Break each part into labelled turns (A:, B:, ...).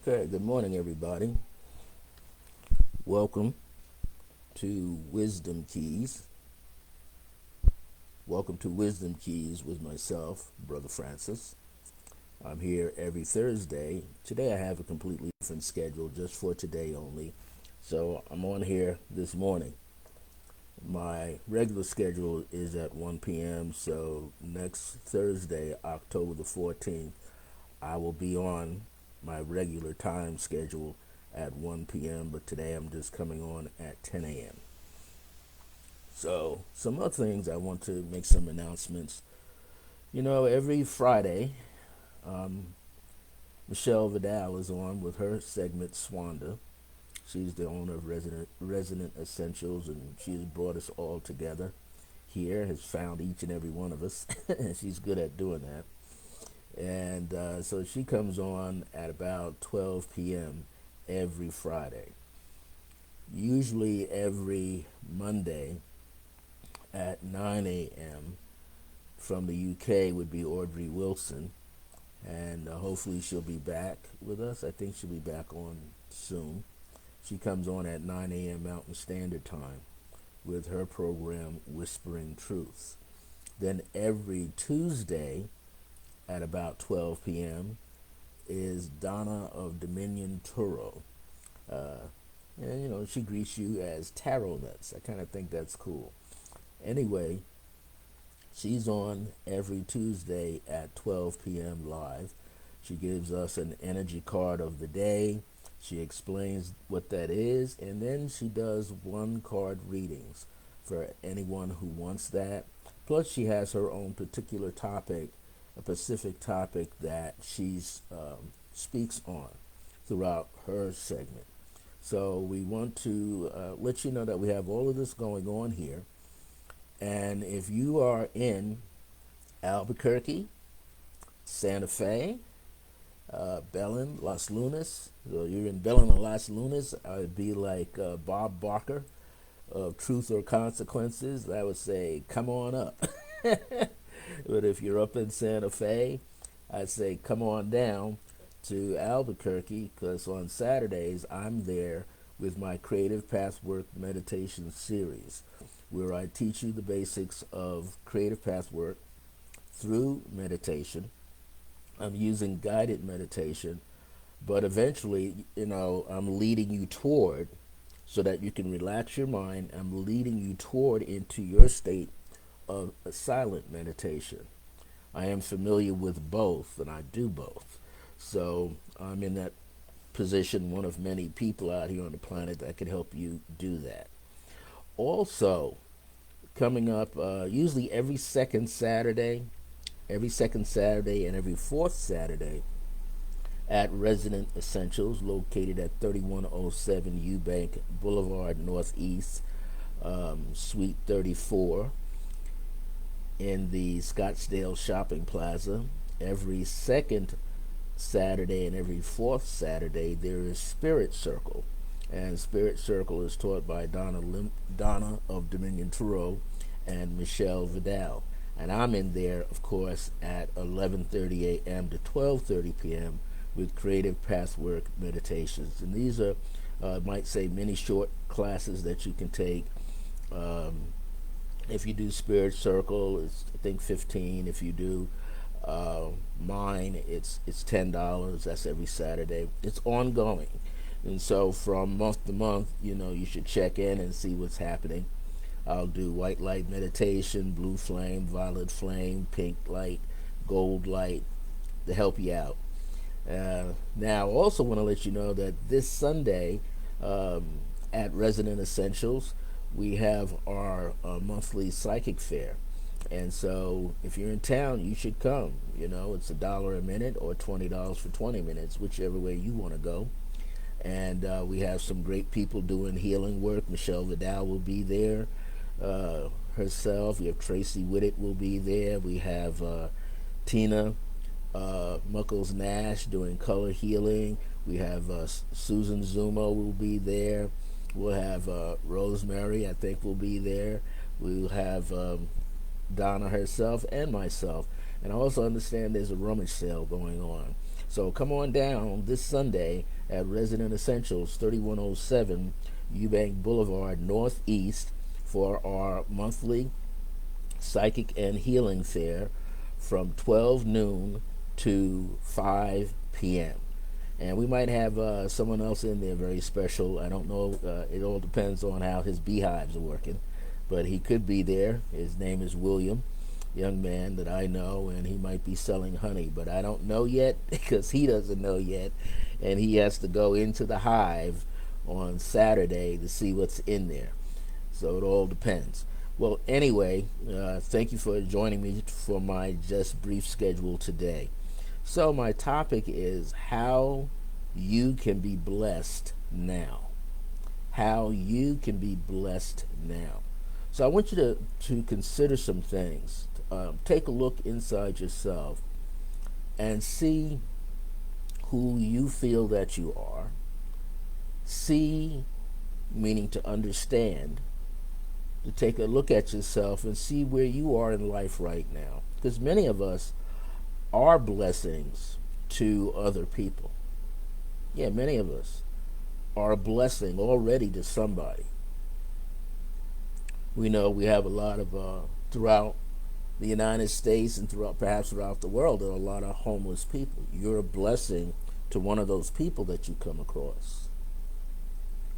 A: Okay, good morning, everybody. Welcome to Wisdom Keys. Welcome to Wisdom Keys with myself, Brother Francis. I'm here every Thursday. Today I have a completely different schedule just for today only. So I'm on here this morning. My regular schedule is at 1 p.m. So next Thursday, October the 14th, I will be on my regular time schedule at 1 p.m., but today I'm just coming on at 10 a.m. So, some other things I want to make some announcements. Every Friday, um, Michelle Vidal is on with her segment Swanda. She's the owner of Resident Essentials, and she has brought us all together here, has found each and every one of us, and she's good at doing that. And so she comes on at about 12 p.m. every Friday. Usually every Monday at 9 a.m. from the UK would be Audrey Wilson. And hopefully she'll be back with us. I think she'll be back on soon. She comes on at 9 a.m. Mountain Standard Time with her program Whispering Truths. Then every Tuesday at about 12 p.m. is Donna of Dominion Turo. Uh, and she greets you as Tarot Nuts. I kind of think that's cool. Anyway, she's on every Tuesday at 12 p.m. live. She gives us an energy card of the day. She explains what that is, and then she does one card readings for anyone who wants that. Plus, she has her own particular topic, a specific topic that she speaks on throughout her segment. So we want to let you know that we have all of this going on here. And if you are in Albuquerque, Santa Fe, Belen, Las Lunas, so you're in Belen and Las Lunas, I'd be like Bob Barker of Truth or Consequences. I would say, come on up. But if you're up in Santa Fe, I'd say, come on down to Albuquerque, because on Saturdays I'm there with my Creative Pathwork Meditation series, where I teach you the basics of creative pathwork through meditation. I'm using guided meditation, but eventually, I'm leading you toward, so that you can relax your mind, I'm leading you toward into your state of a silent meditation. I am familiar with both, and I do both. So I'm in that position, one of many people out here on the planet that can help you do that. Also, coming up, usually every second Saturday and every fourth Saturday at Resident Essentials, located at 3107 Eubank Boulevard Northeast, Suite 34, in the Scottsdale Shopping Plaza. Every second Saturday and every fourth Saturday, there is Spirit Circle. And Spirit Circle is taught by Donna of Dominion Turo and Michelle Vidal. And I'm in there, of course, at 11:30 a.m. to 12:30 p.m. with Creative Pathwork Meditations. And these are, might say, many short classes that you can take. If you do Spirit Circle, it's I think 15. If you do mine, it's $10. That's every Saturday. It's ongoing, and so from month to month, you should check in and see what's happening. I'll do white light meditation, blue flame, violet flame, pink light, gold light to help you out. Now, I also want to let you know that this Sunday at Resident Essentials, we have our monthly psychic fair. And so if you're in town, you should come. It's $1 a minute or $20 for 20 minutes, whichever way you want to go. And we have some great people doing healing work. Michelle Vidal will be there herself. We have Tracy Whittet will be there. We have Tina Muckles Nash doing color healing. We have Susan Zumo will be there. We'll have Rosemary, I think, will be there. We'll have Donna herself and myself. And I also understand there's a rummage sale going on. So come on down this Sunday at Resident Essentials, 3107 Eubank Boulevard Northeast, for our monthly psychic and healing fair from 12 noon to 5 p.m. And we might have someone else in there very special. I don't know. It all depends on how his beehives are working. But he could be there. His name is William, young man that I know, and he might be selling honey. But I don't know yet because he doesn't know yet. And he has to go into the hive on Saturday to see what's in there. So it all depends. Well, anyway, thank you for joining me for my just brief schedule today. So my topic is how you can be blessed now. How you can be blessed now. So I want you to consider some things. Take a look inside yourself and see who you feel that you are. See, meaning to understand, to take a look at yourself and see where you are in life right now. Because many of us are blessings to other people. Yeah, many of us are a blessing already to somebody. We know we have a lot of, throughout the United States and perhaps throughout the world, there are a lot of homeless people. You're a blessing to one of those people that you come across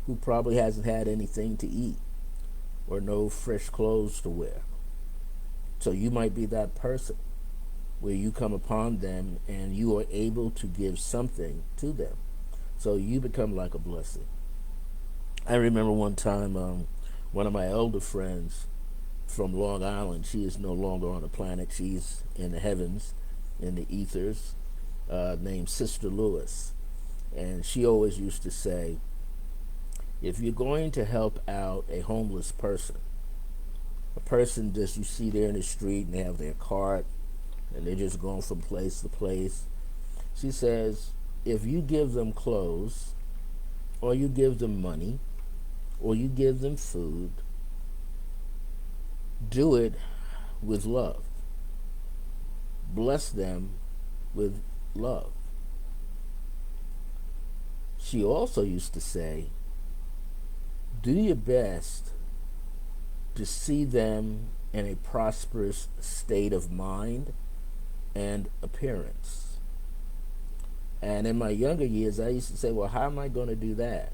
A: who probably hasn't had anything to eat or no fresh clothes to wear. So you might be that person where you come upon them and you are able to give something to them. So you become like a blessing. I remember one time one of my elder friends from Long Island, she is no longer on the planet, she's in the heavens, in the ethers, named Sister Lewis. And she always used to say, if you're going to help out a homeless person, a person just you see there in the street and they have their cart and they're just going from place to place, she says, if you give them clothes or you give them money or you give them food, do it with love. Bless them with love. She also used to say, do your best to see them in a prosperous state of mind and appearance. And in my younger years, I used to say, well, how am I going to do that?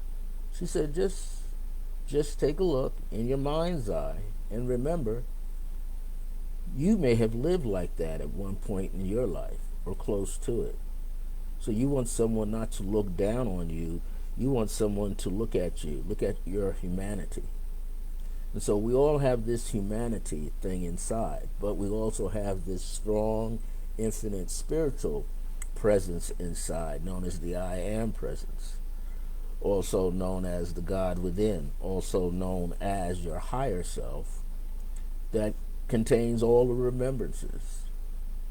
A: She said, just take a look in your mind's eye and remember, you may have lived like that at one point in your life or close to it. So you want someone not to look down on you. You want someone to look at you, look at your humanity. And so we all have this humanity thing inside, but we also have this strong, infinite spiritual presence inside, known as the I Am presence, also known as the God within, also known as your higher self, that contains all the remembrances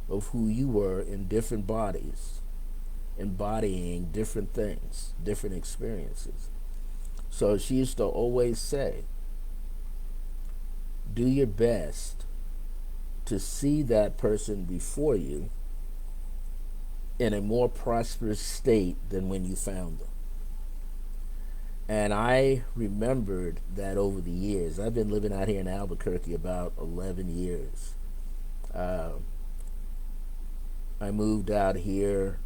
A: of who you were in different bodies, embodying different things, different experiences. So she used to always say, do your best to see that person before you in a more prosperous state than when you found them. And I remembered that over the years. I've been living out here in Albuquerque about 11 years. I moved out here.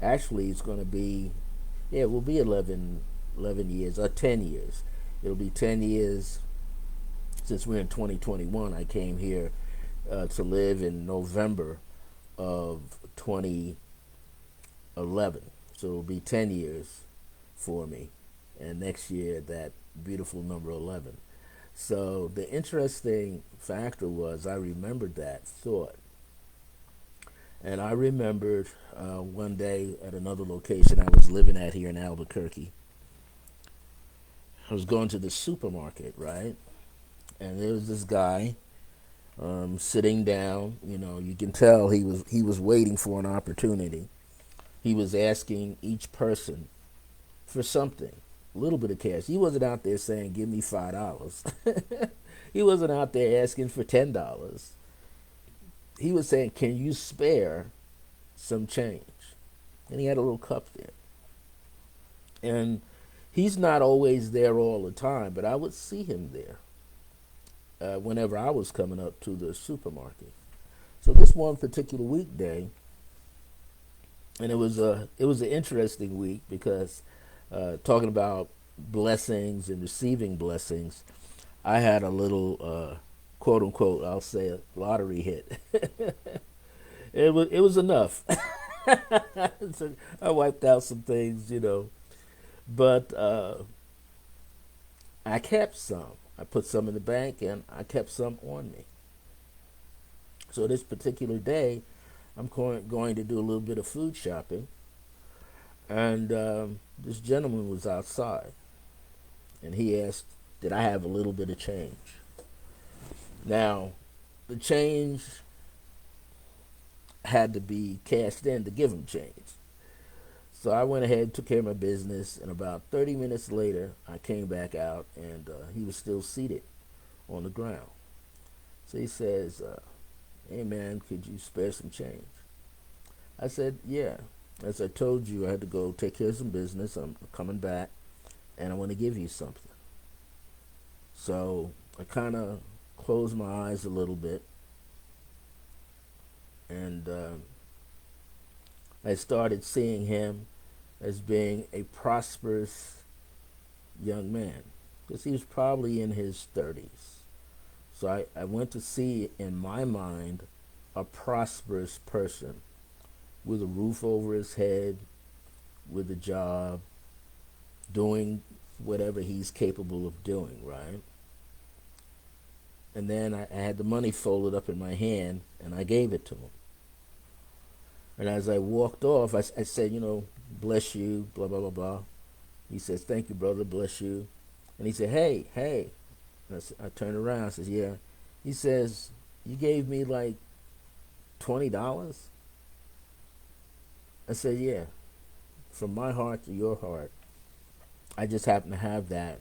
A: Actually, it's going to be, it will be 11 years, or 10 years. It'll be 10 years since we're in 2021. I came here to live in November of 2011. So it'll be 10 years for me. And next year, that beautiful number 11. So the interesting factor was I remembered that thought. And I remembered one day at another location I was living at here in Albuquerque. I was going to the supermarket, right? And there was this guy sitting down. You know, you can tell he was waiting for an opportunity. He was asking each person for something, a little bit of cash. He wasn't out there saying, give me $5. He wasn't out there asking for $10. He was saying, can you spare some change? and he had a little cup there. And he's not always there all the time, but I would see him there whenever I was coming up to the supermarket. So this one particular weekday, and it was an interesting week because talking about blessings and receiving blessings, I had a little quote unquote, I'll say, a lottery hit. It was enough. So I wiped out some things. But I kept some. I put some in the bank and I kept some on me. So this particular day, I'm going to do a little bit of food shopping, and this gentleman was outside, and he asked, "Did I have a little bit of change?" Now, the change had to be cashed in to give him change. So I went ahead, took care of my business, and about 30 minutes later, I came back out, and he was still seated on the ground. So he says, "Hey man, could you spare some change?" I said, "Yeah. As I told you, I had to go take care of some business. I'm coming back, and I want to give you something." So I kind of closed my eyes a little bit, and I started seeing him as being a prosperous young man, because he was probably in his 30s. So I went to see, in my mind, a prosperous person with a roof over his head, with a job, doing whatever he's capable of doing, right? And then I had the money folded up in my hand, and I gave it to him. And as I walked off, I said, "Bless you, blah, blah, blah, blah." He says, "Thank you, brother, bless you." And he said, "Hey, hey." And I turned around, I says, "Yeah." He says, "You gave me like $20? I said, "Yeah, from my heart to your heart. I just happen to have that,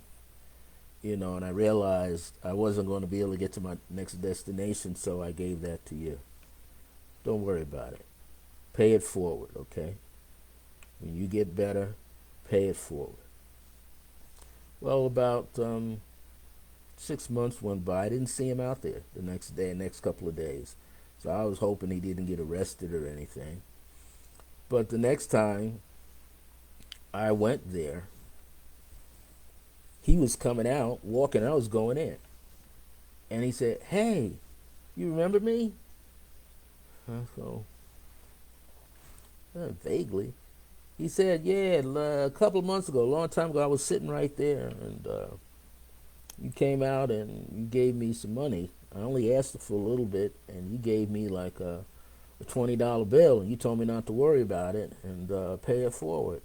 A: and I realized I wasn't going to be able to get to my next destination, so I gave that to you. Don't worry about it. Pay it forward, okay? When you get better, pay it forward." Well, about 6 months went by. I didn't see him out there the next couple of days. So I was hoping he didn't get arrested or anything. But the next time I went there, he was coming out, walking, I was going in. And he said, "Hey, you remember me?" So, vaguely. He said, "Yeah, a couple of months ago, a long time ago, I was sitting right there, and you came out and you gave me some money. I only asked for a little bit, and you gave me like a $20 bill, and you told me not to worry about it and pay it forward."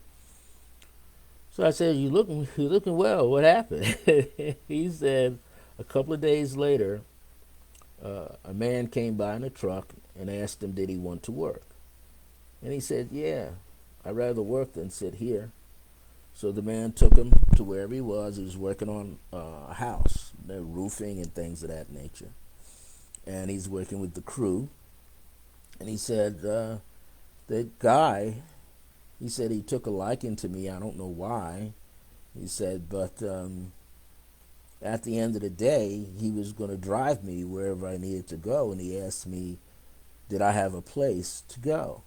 A: So I said, you're looking well. What happened?" He said, a couple of days later, a man came by in a truck and asked him, did he want to work? And he said, "Yeah, I'd rather work than sit here." So the man took him to wherever he was. He was working on a house, roofing and things of that nature. And he's working with the crew. And he said, the guy, he said he took a liking to me. I don't know why. He said, but at the end of the day, he was going to drive me wherever I needed to go. And he asked me, did I have a place to go?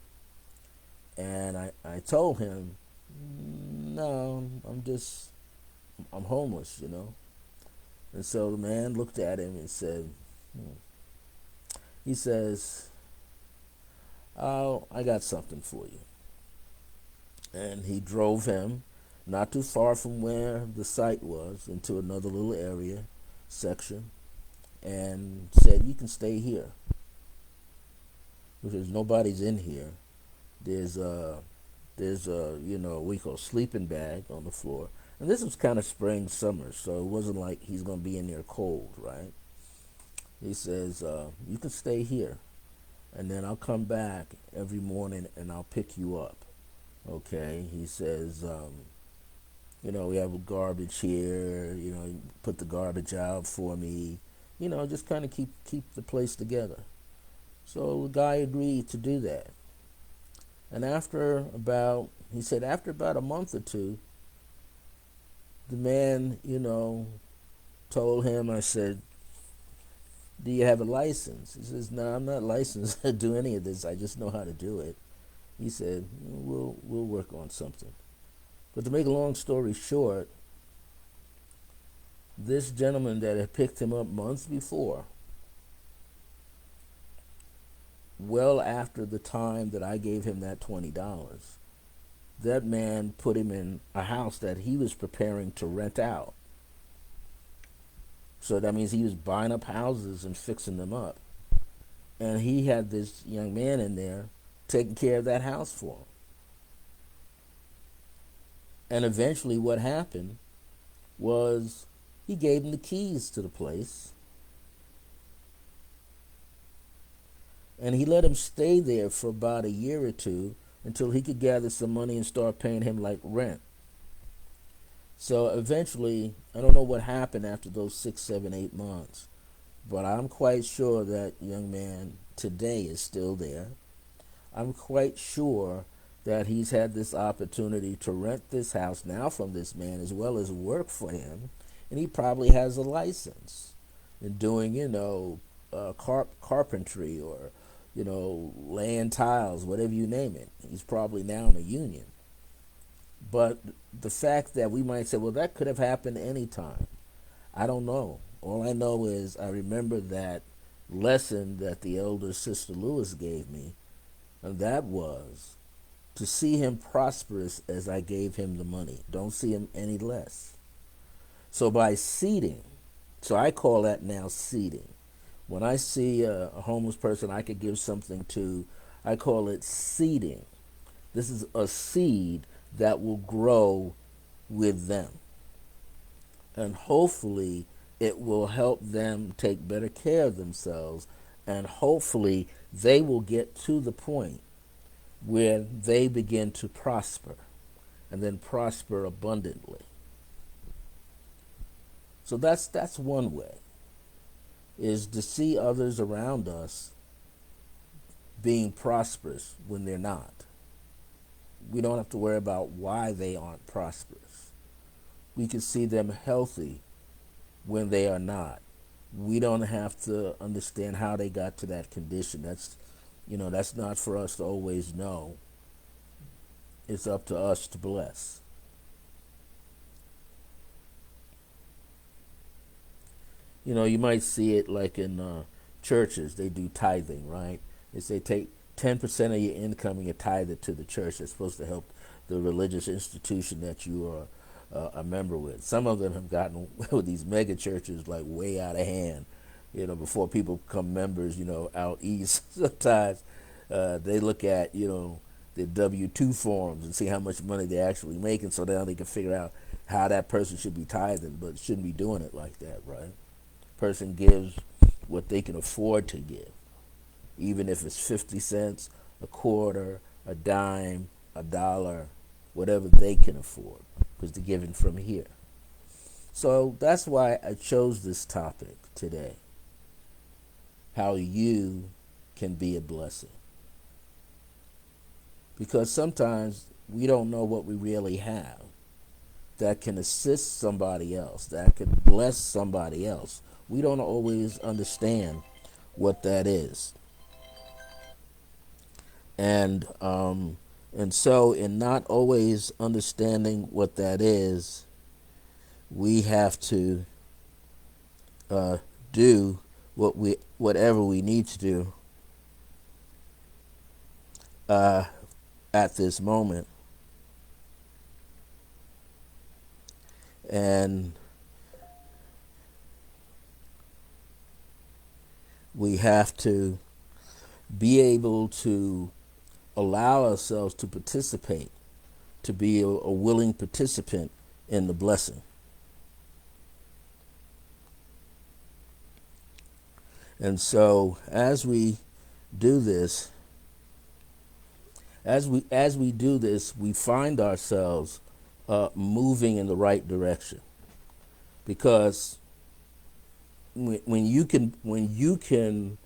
A: And I told him, "No, I'm homeless. And so the man looked at him and said, he says, "Oh, I got something for you." And he drove him not too far from where the site was into another little area section and said, "You can stay here because nobody's in here. There's a we call sleeping bag on the floor." And this was kind of spring, summer, so it wasn't like he's going to be in there cold, right? He says, "You can stay here, and then I'll come back every morning and I'll pick you up." Okay? He says, we have a garbage here, you put the garbage out for me, just kind of keep the place together. So the guy agreed to do that. And he said, after about a month or two, the man, told him, I said, do you have a license? He says, no, I'm not licensed to do any of this. I just know how to do it. He said, we'll work on something. But to make a long story short, this gentleman that had picked him up months before, well after the time that I gave him that $20, that man put him in a house that he was preparing to rent out. So that means he was buying up houses and fixing them up. And he had this young man in there taking care of that house for him. And eventually what happened was he gave him the keys to the place. And he let him stay there for about a year or two until he could gather some money and start paying him like rent. So eventually, I don't know what happened after those 6, 7, 8 months, but I'm quite sure that young man today is still there. I'm quite sure that he's had this opportunity to rent this house now from this man as well as work for him, and he probably has a license in doing, carpentry or, laying tiles, whatever you name it. He's probably now in a union. But the fact that we might say, well, that could have happened any time, I don't know. All I know is I remember that lesson that the elder Sister Lewis gave me, and that was to see him prosperous as I gave him the money. Don't see him any less. So by seeding, so I call that now seeding. When I see a homeless person I could give something to, I call it seeding. This is a seed that will grow with them. And hopefully it will help them take better care of themselves, and hopefully they will get to the point where they begin to prosper, and then prosper abundantly. So that's one way, is to see others around us being prosperous when they're not. We don't have to worry about why they aren't prosperous. We can see them healthy when they are not. We don't have to understand how they got to that condition. That's not for us to always know. It's up to us to bless. You might see it like in churches. They do tithing, right? They say take 10% of your income and you tithe it to the church. It's supposed to help the religious institution that you are a member with. Some of them have gotten with these mega churches like way out of hand. Before people become members, out east, sometimes they look at, the W-2 forms and see how much money they're actually making, so now they can figure out how that person should be tithing, but shouldn't be doing it like that, right? Person gives what they can afford to give, even if it's 50 cents, a quarter, a dime, a dollar, whatever they can afford, because they're giving from here. So that's why I chose this topic today, how you can be a blessing. Because sometimes we don't know what we really have that can assist somebody else, that can bless somebody else. We don't always understand what that is. And so in not always understanding what that is, we have to do whatever we need to do at this moment. And we have to be able to allow ourselves to participate, to be a willing participant in the blessing. And so as we do this, we find ourselves moving in the right direction. Because when you can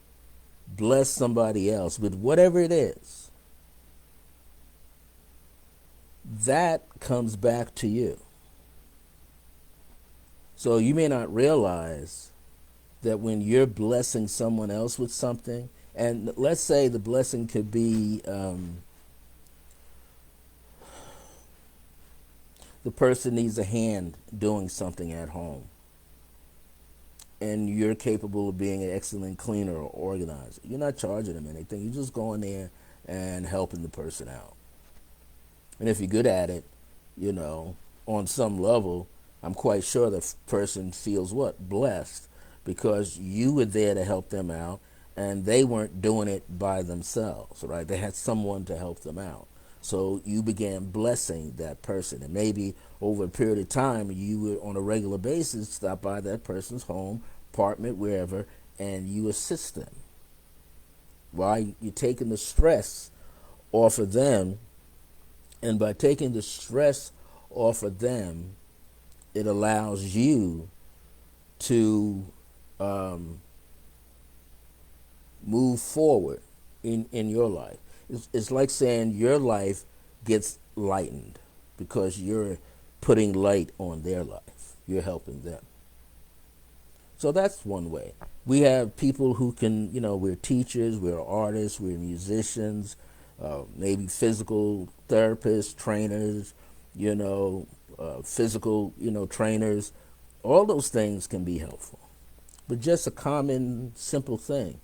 A: bless somebody else with whatever it is, that comes back to you. So you may not realize that when you're blessing someone else with something, and let's say the blessing could be the person needs a hand doing something at home, and you're capable of being an excellent cleaner or organizer. You're not charging them anything. You're just going there and helping the person out. And if you're good at it, on some level, I'm quite sure the person feels what? Blessed, because you were there to help them out, and they weren't doing it by themselves, right? They had someone to help them out. So you began blessing that person. And maybe over a period of time, you would, on a regular basis, stop by that person's home, apartment, wherever, and you assist them. Why? You're taking the stress off of them. And by taking the stress off of them, it allows you to move forward in your life. It's like saying your life gets lightened because you're putting light on their life. You're helping them. So that's one way. We have people who can, we're teachers, we're artists, we're musicians, maybe physical therapists, trainers, physical, trainers. All those things can be helpful. But just a common, simple thing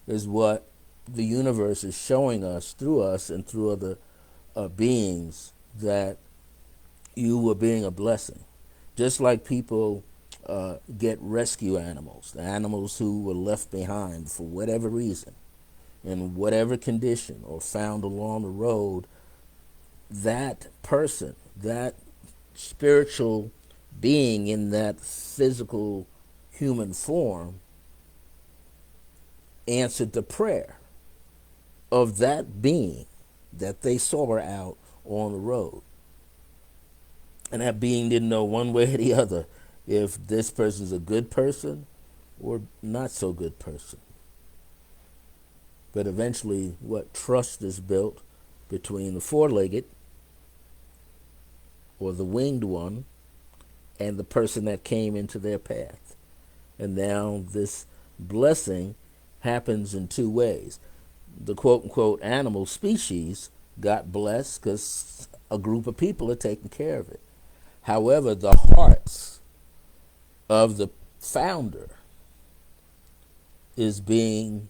A: is what the universe is showing us through us and through other beings, that you were being a blessing. Just like people get rescue animals, the animals who were left behind for whatever reason, in whatever condition, or found along the road, that person, that spiritual being in that physical human form, answered the prayer of that being that they saw out on the road. And that being didn't know one way or the other if this person's a good person or not so good person. But eventually, trust is built between the four-legged, or the winged one, and the person that came into their path. And now this blessing happens in two ways. The quote-unquote animal species got blessed because a group of people are taking care of it. However, the hearts of the founder is being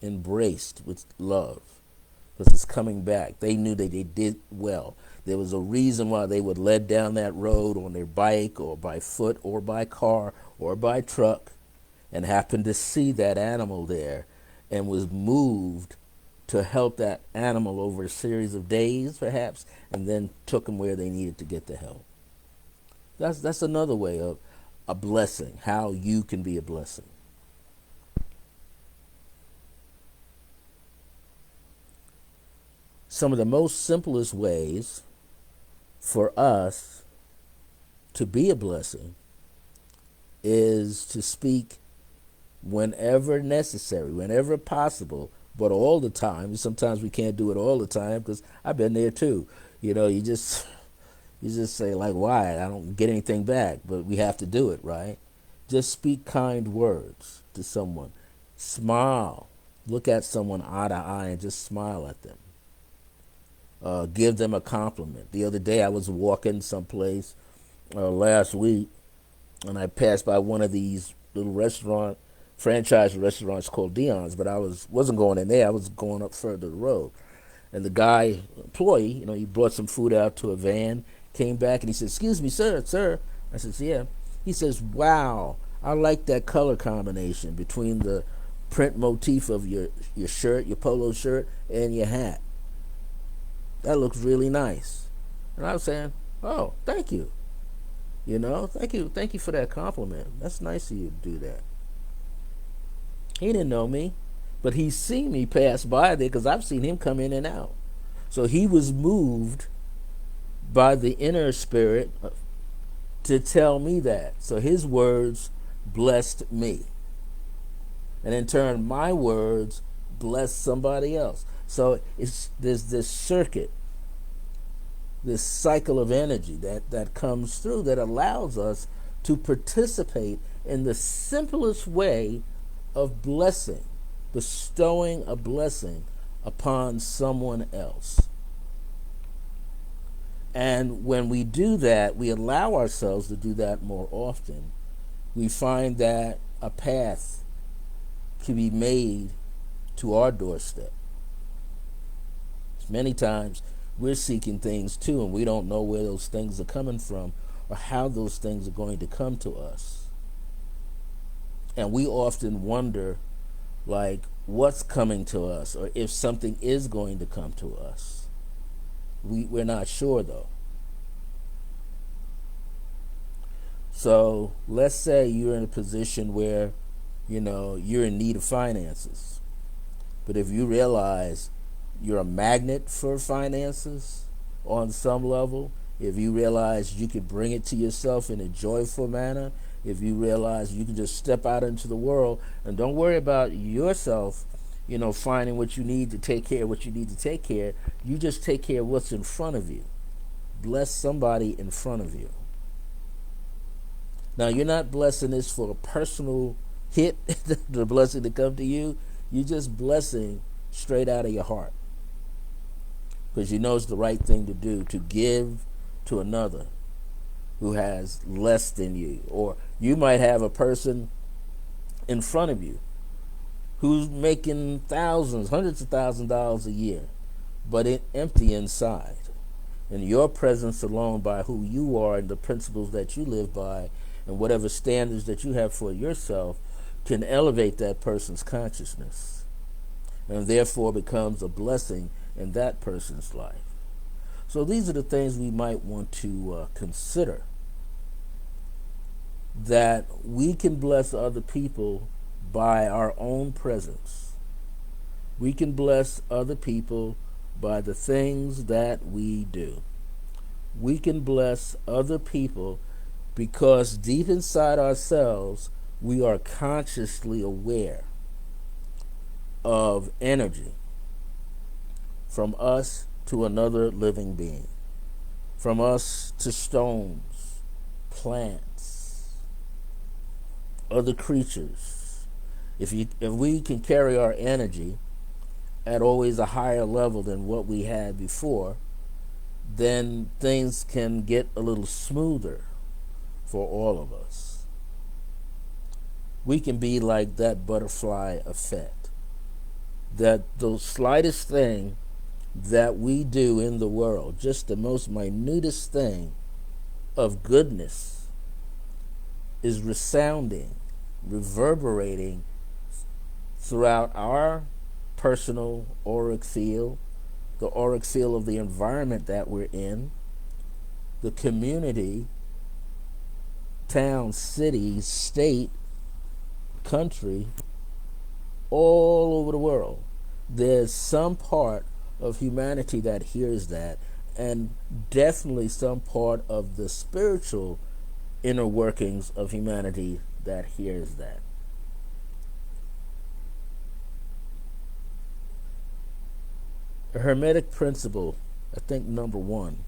A: embraced with love, because it's coming back. They knew that they did well. There was a reason why they would lead down that road on their bike or by foot or by car or by truck, and happened to see that animal there and was moved to help that animal over a series of days, perhaps, and then took them where they needed to get the help. That's another way of a blessing, how you can be a blessing. Some of the most simplest ways for us to be a blessing is to speak whenever necessary, whenever possible, but all the time. Sometimes we can't do it all the time, because I've been there too. You just say, like, why? I don't get anything back, but we have to do it, right? Just speak kind words to someone. Smile. Look at someone eye to eye and just smile at them. Give them a compliment. The other day I was walking someplace last week, and I passed by one of these little franchise restaurants called Dion's, but I wasn't going in there. I was going up further the road. And the employee, he brought some food out to a van, came back, and he said, "Excuse me, sir." I said, "Yeah." He says, "Wow, I like that color combination between the print motif of your shirt, your polo shirt, and your hat. That looks really nice." And I was saying, "Oh, thank you. Thank you for that compliment. That's nice of you to do that." He didn't know me, but he's seen me pass by there, because I've seen him come in and out. So he was moved by the inner spirit to tell me that. So his words blessed me. And in turn, my words blessed somebody else. So there's this circuit this cycle of energy that comes through that allows us to participate in the simplest way of blessing, bestowing a blessing upon someone else. And when we do that, we allow ourselves to do that more often, we find that a path can be made to our doorstep. Many times we're seeking things too, and we don't know where those things are coming from or how those things are going to come to us. And we often wonder, like, what's coming to us, or if something is going to come to us. We're not sure, though. So let's say you're in a position where, you're in need of finances. But if you realize you're a magnet for finances on some level, if you realize you could bring it to yourself in a joyful manner, if you realize you can just step out into the world and don't worry about yourself, finding what you need to take care of what you need to take care of, you just take care of what's in front of you. Bless somebody in front of you. Now, you're not blessing this for a personal hit, the blessing to come to you. You're just blessing straight out of your heart, because you know it's the right thing to do, to give to another who has less than you. Or you might have a person in front of you who's making thousands, hundreds of thousands of dollars a year, but empty inside. And your presence alone, by who you are and the principles that you live by and whatever standards that you have for yourself, can elevate that person's consciousness, and therefore becomes a blessing in that person's life. So these are the things we might want to consider, that we can bless other people by our own presence. We can bless other people by the things that we do. We can bless other people because deep inside ourselves, we are consciously aware of energy from us to another living being, from us to stones, plants, other creatures. If we can carry our energy at always a higher level than what we had before, then things can get a little smoother for all of us. We can be like that butterfly effect, that the slightest thing that we do in the world, just the most minutest thing of goodness, is resounding, reverberating throughout our personal auric field, the auric field of the environment that we're in, the community, town, city, state, country, all over the world. There's some part of humanity that hears that, and definitely some part of the spiritual inner workings of humanity that hears that. A Hermetic principle, I think number 1,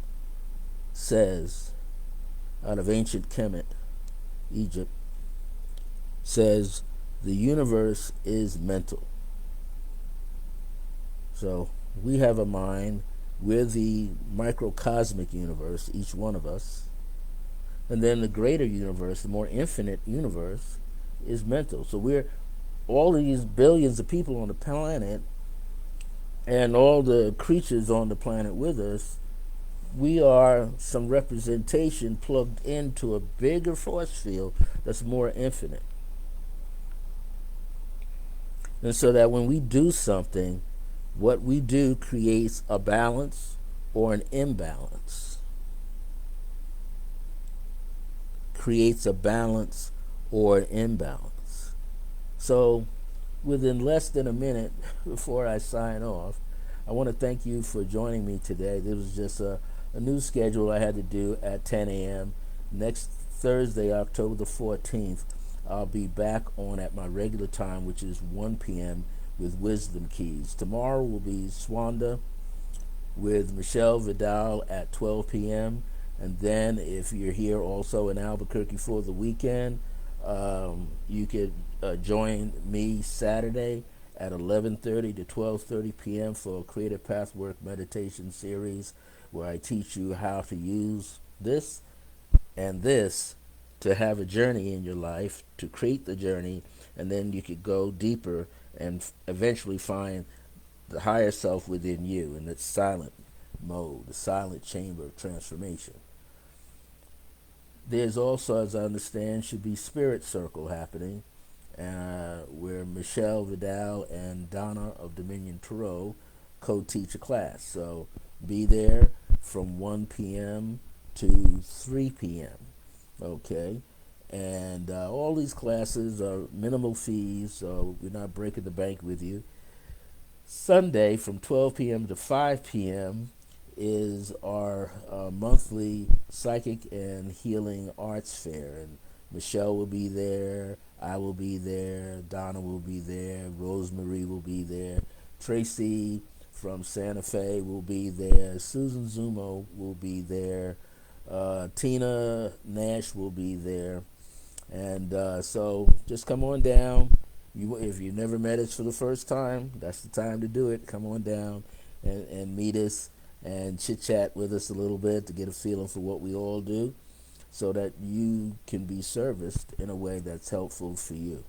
A: says, out of ancient Kemet, Egypt, says the universe is mental. So we have a mind. We're the microcosmic universe, each one of us. And then the greater universe, the more infinite universe, is mental. So we're all of these billions of people on the planet, and all the creatures on the planet with us, we are some representation plugged into a bigger force field that's more infinite. And so that when we do something, what we do creates a balance or an imbalance. Creates a balance or an imbalance. So within less than a minute before I sign off, I want to thank you for joining me today. This was just a new schedule I had to do at 10 a.m. Next Thursday, October the 14th, I'll be back on at my regular time, which is 1 p.m. with Wisdom Keys. Tomorrow will be Swanda, with Michelle Vidal at 12 p.m. And then if you're here also in Albuquerque for the weekend, you could join me Saturday at 11:30 to 12:30 p.m. for a Creative Pathwork meditation series where I teach you how to use this and this to have a journey in your life, to create the journey, and then you could go deeper and eventually find the higher self within you in its silent mode, the silent chamber of transformation. There's also, as I understand, should be Spirit Circle happening, where Michelle Vidal and Donna of Dominion Tarot co-teach a class. So be there from 1 p.m. to 3 p.m. Okay, and all these classes are minimal fees, so we're not breaking the bank with you. Sunday from 12 p.m. to 5 p.m. is our monthly psychic and healing arts fair, and Michelle will be there, I will be there, Donna will be there, Rosemary will be there, Tracy from Santa Fe will be there, Susan Zumo will be there, Tina Nash will be there, and so just come on down. If you never met us for the first time, that's the time to do it. Come on down and meet us and chit chat with us a little bit to get a feeling for what we all do, so that you can be serviced in a way that's helpful for you.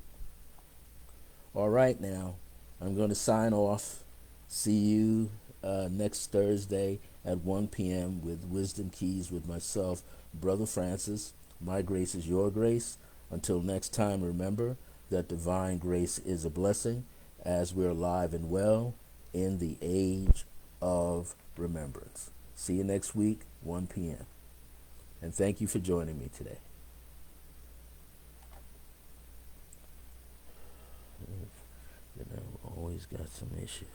A: All right, now I'm going to sign off. See you next Thursday at 1 p.m. with Wisdom Keys with myself, Brother Francis. My grace is your grace. Until next time, remember that divine grace is a blessing as we're alive and well in the age of remembrance. See you next week, 1 p.m. And thank you for joining me today. Always got some issues.